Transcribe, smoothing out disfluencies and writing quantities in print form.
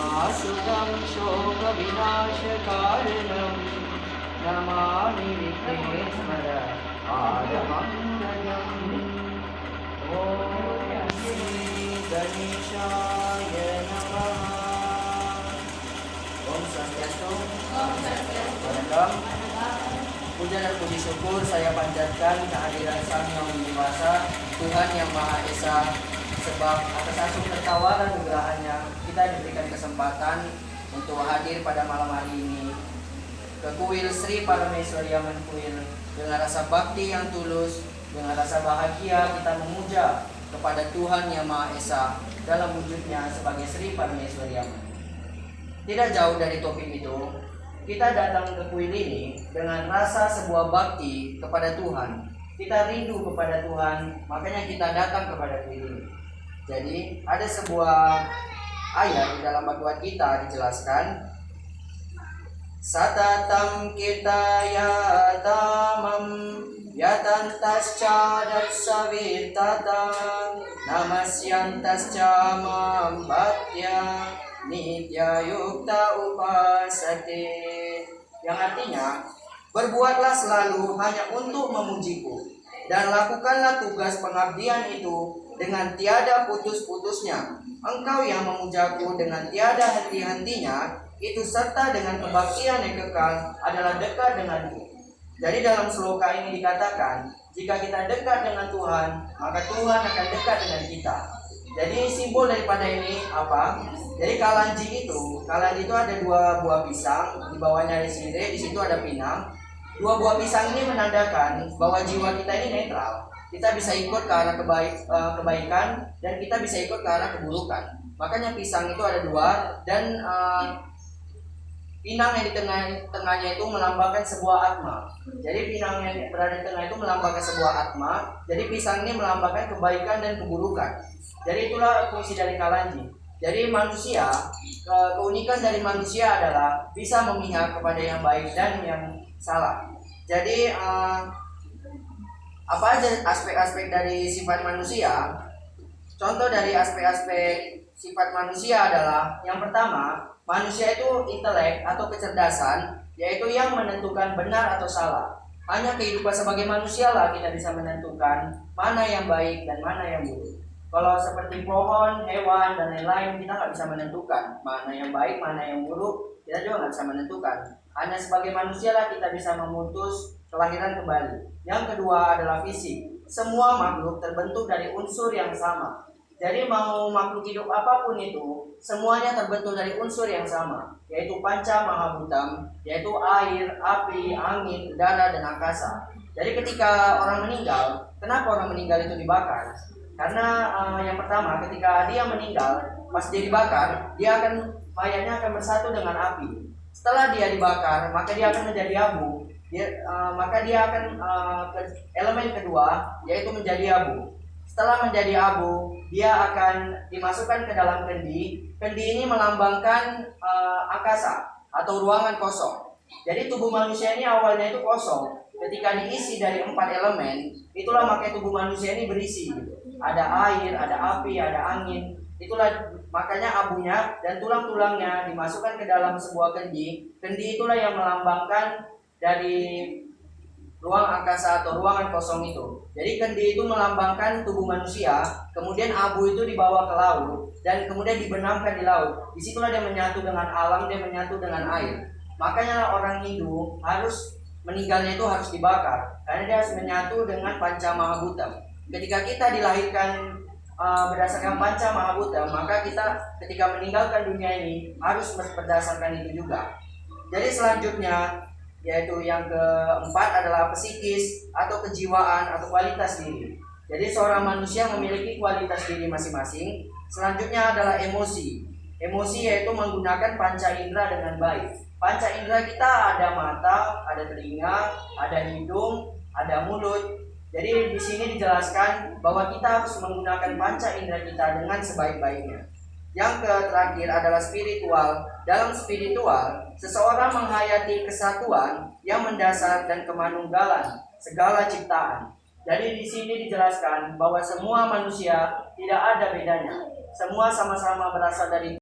आसुतं शोकविनाशकारणं नमामि विघ्नेश्वर आरमङ्गलम्। ॐ श्री गणेशाय नमः। Om Swastiastu. Waalaikumsalam. Puja dan puji syukur saya panjatkan kehadiran Sang Yang Widi Wasa, Tuhan Yang Maha Esa, sebab atas asuh tertawa dan nugrahannya kita diberikan kesempatan untuk hadir pada malam hari ini ke kuil Sri Parameswari Kuil dengan rasa bakti yang tulus, dengan rasa bahagia kita memuja kepada Tuhan Yang Maha Esa dalam wujudnya sebagai Sri Parameswari. Tidak jauh dari topik itu, kita datang ke kuil ini dengan rasa sebuah bakti kepada Tuhan. Kita rindu kepada Tuhan, makanya kita datang kepada kuil ini. Jadi ada sebuah ayat di dalam Bhagavad Gita dijelaskan, Satatam kita yatamam yatantascha datsavitatam namasyantascha mam bhaktya nitya yukta upasate, yang artinya berbuatlah selalu hanya untuk memujiku dan lakukanlah tugas pengabdian itu dengan tiada putus-putusnya. Engkau yang memujaku dengan tiada henti-hentinya itu serta dengan kebaktian yang kekal adalah dekat denganku. Jadi dalam sloka ini dikatakan, jika kita dekat dengan Tuhan, maka Tuhan akan dekat dengan kita. Jadi simbol daripada ini apa? Jadi kalanji itu ada dua buah pisang, di bawahnya ada sirih, di situ ada pinang. Dua buah pisang ini menandakan bahwa jiwa kita ini netral. Kita bisa ikut ke arah kebaikan dan kita bisa ikut ke arah keburukan. Makanya pisang itu ada dua dan pinang yang di tengahnya itu melambangkan sebuah atma. Jadi pinang yang berada di tengah itu melambangkan sebuah atma. Jadi pisang ini melambangkan kebaikan dan keburukan. Jadi itulah fungsi dari kalanji. Jadi manusia, keunikan dari manusia adalah bisa memihak kepada yang baik dan yang salah. Jadi apa aja aspek-aspek dari sifat manusia? Contoh dari aspek-aspek sifat manusia adalah yang pertama, manusia itu intelek atau kecerdasan, yaitu yang menentukan benar atau salah. Hanya kehidupan sebagai manusia lah kita bisa menentukan mana yang baik dan mana yang buruk. Kalau seperti pohon, hewan, dan lain-lain, kita nggak bisa menentukan mana yang baik, mana yang buruk. Kita juga nggak bisa menentukan. Hanya sebagai manusia lah kita bisa memutus kelahiran kembali. Yang kedua adalah fisik. Semua makhluk terbentuk dari unsur yang sama. Jadi mau makhluk hidup apapun itu, semuanya terbentuk dari unsur yang sama, yaitu panca mahabhutam, yaitu air, api, angin, udara, dan angkasa. Jadi ketika orang meninggal, kenapa orang meninggal itu dibakar? Karena yang pertama, ketika dia meninggal, pas dia dibakar, mayatnya akan bersatu dengan api. Setelah dia dibakar, maka dia akan menjadi abu. Maka dia akan elemen kedua, yaitu menjadi abu. Setelah menjadi abu, dia akan dimasukkan ke dalam kendi. Kendi ini melambangkan angkasa atau ruangan kosong. Jadi tubuh manusia ini awalnya itu kosong. Ketika diisi dari 4 elemen, itulah makanya tubuh manusia ini berisi gitu. Ada air, ada api, ada angin. Itulah makanya abunya dan tulang-tulangnya dimasukkan ke dalam sebuah kendi. Kendi itulah yang melambangkan dari ruang angkasa atau ruangan kosong itu. Jadi kendi itu melambangkan tubuh manusia. Kemudian abu itu dibawa ke laut dan kemudian dibenamkan di laut. Disitulah dia menyatu dengan alam, dia menyatu dengan air. Makanya orang Hindu meninggalnya itu harus dibakar karena dia harus menyatu dengan panca mahabhutam. Ketika kita dilahirkan berdasarkan panca mahabhutam, maka kita ketika meninggalkan dunia ini harus berdasarkan itu juga. Jadi selanjutnya yaitu yang keempat adalah psikis atau kejiwaan atau kualitas diri. Jadi seorang manusia memiliki kualitas diri masing-masing. Selanjutnya adalah emosi. Emosi yaitu menggunakan panca indera dengan baik. Panca indera kita ada mata, ada telinga, ada hidung, ada mulut. Jadi di sini dijelaskan bahwa kita harus menggunakan panca indera kita dengan sebaik-baiknya. Yang terakhir adalah spiritual. Dalam spiritual, seseorang menghayati kesatuan yang mendasar dan kemanunggalan segala ciptaan. Jadi di sini dijelaskan bahwa semua manusia tidak ada bedanya. Semua sama-sama berasal dari